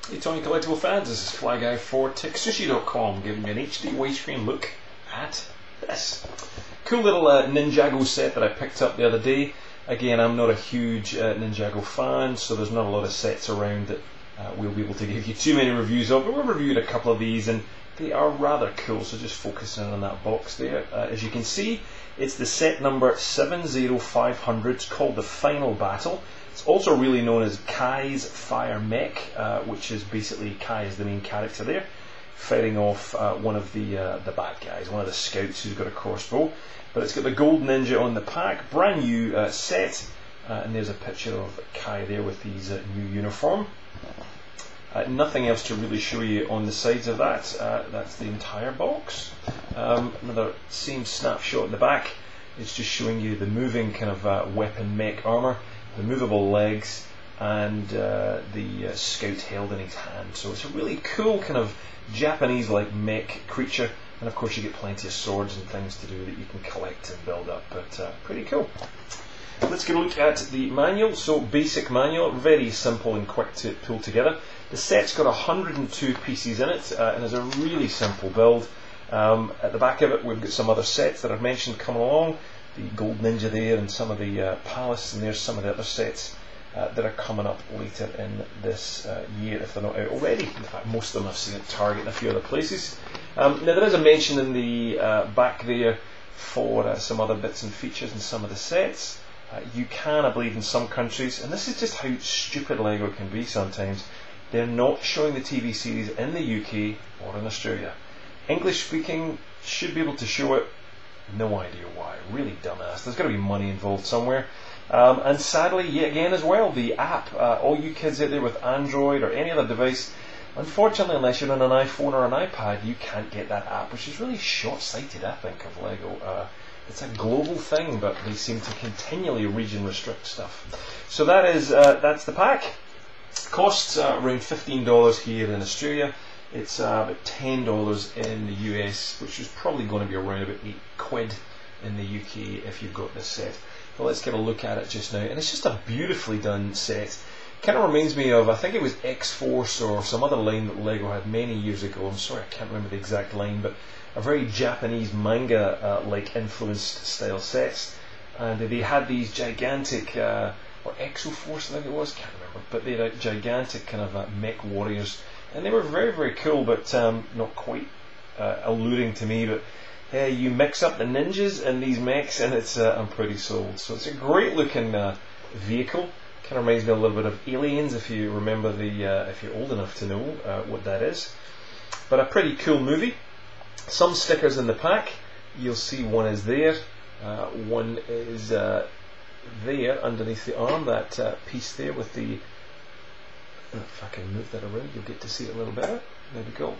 Hey Tony Collectible fans, this is Fly Guy for TekSushi.com, giving you an HD widescreen look at this cool little Ninjago set that I picked up the other day. Again, I'm not a huge Ninjago fan, so there's not a lot of sets around that we'll be able to give you too many reviews of, but we've reviewed a couple of these and they are rather cool, so just focusing on that box there. As you can see, it's the set number 70500, it's called the Final Battle. It's also really known as Kai's Fire Mech, which is basically Kai is the main character there, fighting off one of the bad guys, one of the scouts who's got a crossbow. But it's got the gold ninja on the pack, brand new set, and there's a picture of Kai there with his new uniform. Nothing else to really show you on the sides of that. That's the entire box. Another same snapshot at the back. It's just showing you the moving kind of weapon mech armor, the movable legs, and the scout held in his hand. So it's a really cool kind of Japanese-like mech creature, and of course you get plenty of swords and things to do that you can collect and build up, but pretty cool. Let's get a look at the manual. So basic manual, very simple and quick to pull together. The set's got 102 pieces in it, and is a really simple build. At the back of it we've got some other sets that I've mentioned coming along. The Gold Ninja there and some of the Palace, and there's some of the other sets that are coming up later in this year if they're not out already. In fact, most of them I've seen at Target and a few other places. Now there is a mention in the back there for some other bits and features in some of the sets. You can, I believe, in some countries, and this is just how stupid LEGO can be sometimes, they're not showing the TV series in the UK or in Australia. English speaking should be able to show it. No idea why. Really dumbass. There's got to be money involved somewhere. And sadly, yet again as well, the app, all you kids out there with Android or any other device, unfortunately, unless you're on an iPhone or an iPad, you can't get that app, which is really short-sighted, I think, of LEGO. It's a global thing, but they seem to continually region restrict stuff. So that is that's the pack. Costs around $15 here in Australia. It's about $10 in the US, which is probably going to be around about £8 in the UK if you've got this set. But let's get a look at it just now, and it's just a beautifully done set. Kind of reminds me of, I think it was X-Force or some other line that LEGO had many years ago. I'm sorry, I can't remember the exact line, but a very Japanese manga-like influenced style sets, and they had these gigantic, or Exo-Force I think it was, can't remember, but they had gigantic kind of mech warriors, and they were very, very cool, but not quite alluring to me. But you mix up the ninjas and these mechs, and it's I'm pretty sold. So it's a great looking vehicle. Kind of reminds me a little bit of Aliens, if you remember the, if you're old enough to know what that is. But a pretty cool movie. Some stickers in the pack. You'll see one is there. One is there underneath the arm. That piece there with the. If I can move that around, you'll get to see it a little better. There we go.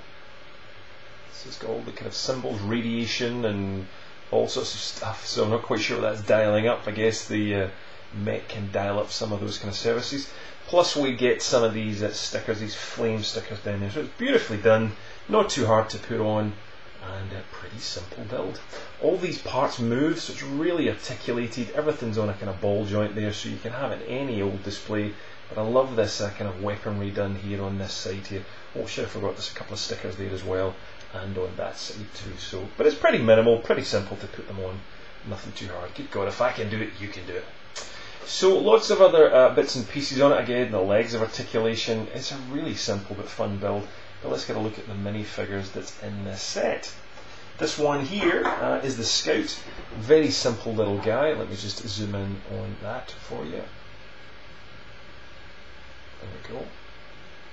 So it's got all the kind of symbols, radiation, and all sorts of stuff. So I'm not quite sure what that's dialing up. I guess the mech can dial up some of those kind of services. Plus we get some of these stickers, these flame stickers down there. So it's beautifully done, not too hard to put on, and a pretty simple build. All these parts move, so it's really articulated. Everything's on a kind of ball joint there, so you can have it in any old display. But I love this kind of weaponry done here on this side here. Oh shit, I forgot there's a couple of stickers there as well, and on that side too. So, but it's pretty minimal, pretty simple to put them on. Nothing too hard. Good God, if I can do it, you can do it. So lots of other bits and pieces on it. Again, the legs of articulation. It's a really simple but fun build. But let's get a look at the minifigures that's in this set. This one here is the Scout. Very simple little guy. Let me just zoom in on that for you. There we go.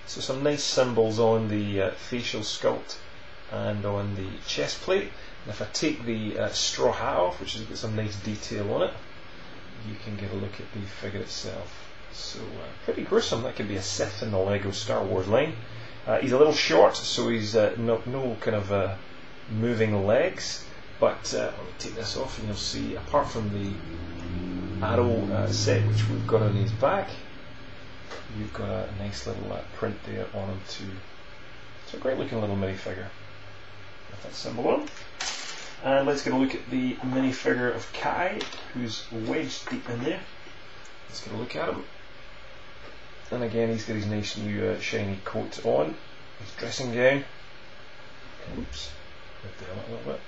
So some nice symbols on the facial sculpt and on the chest plate. And if I take the straw hat off, which has got some nice detail on it, you can get a look at the figure itself. So pretty gruesome. That could be a Sith in the LEGO Star Wars line. He's a little short, so he's no kind of moving legs. But let me take this off, and you'll see, apart from the arrow set which we've got on his back, you've got a nice little print there on him too. It's a great looking little minifigure with that symbol on. And let's get a look at the minifigure of Kai, who's wedged deep in there. Let's get a look at him. and again he's got his nice new shiny coat on, his dressing gown. Oops, move down a little bit.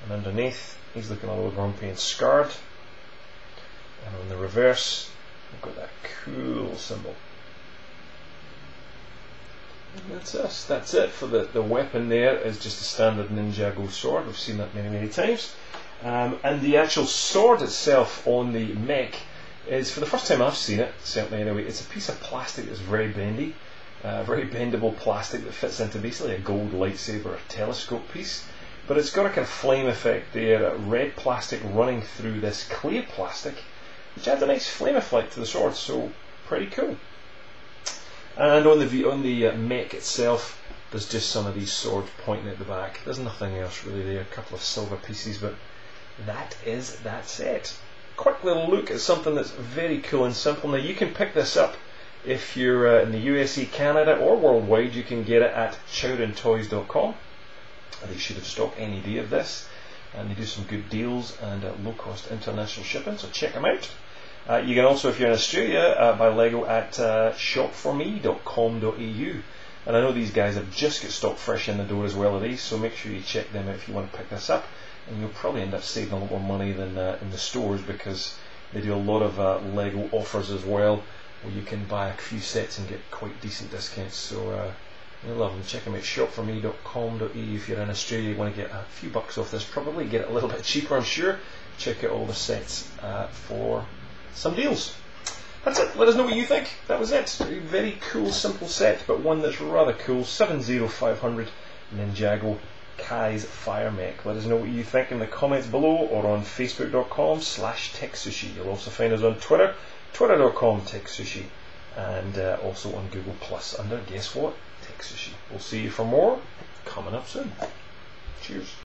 And underneath he's looking a little grumpy and scarred. And on the reverse we've got that cool symbol. And that's it for the weapon. There is just a standard Ninjago sword. We've seen that many times. And the actual sword itself on the Mech is, for the first time I've seen it, certainly anyway, it's a piece of plastic that's very bendy, very bendable plastic that fits into basically a gold lightsaber or telescope piece. But it's got a kind of flame effect there, red plastic running through this clear plastic, which adds a nice flame effect to the sword, so pretty cool. And on the Mech itself, there's just some of these swords pointing at the back. There's nothing else really there, a couple of silver pieces, but that is that set. Quick little look at something that's very cool and simple. Now you can pick this up if you're in the USA, Canada, or worldwide. You can get it at chowdentoys.com. They should have stocked any day of this, and they do some good deals and low-cost international shipping, so check them out. You can also, if you're in Australia, buy Lego at shopforme.com.au. And I know these guys have just got stock fresh in the door as well of these, so make sure you check them out if you want to pick this up. And you'll probably end up saving a lot more money than in the stores, because they do a lot of Lego offers as well, where you can buy a few sets and get quite decent discounts. So you'll love them. Check them out, shopforme.com.au. If you're in Australia, you want to get a few bucks off this, probably get it a little bit cheaper, I'm sure. Check out all the sets for some deals. That's it. Let us know what you think. That was it. A very cool, simple set, but one that's rather cool. 70500 Ninjago Kai's Fire Mech. Let us know what you think in the comments below, or on facebook.com/TekSushi. You'll also find us on Twitter, twitter.com/TekSushi, and also on Google Plus under, guess what, TekSushi. We'll see you for more coming up soon. Cheers.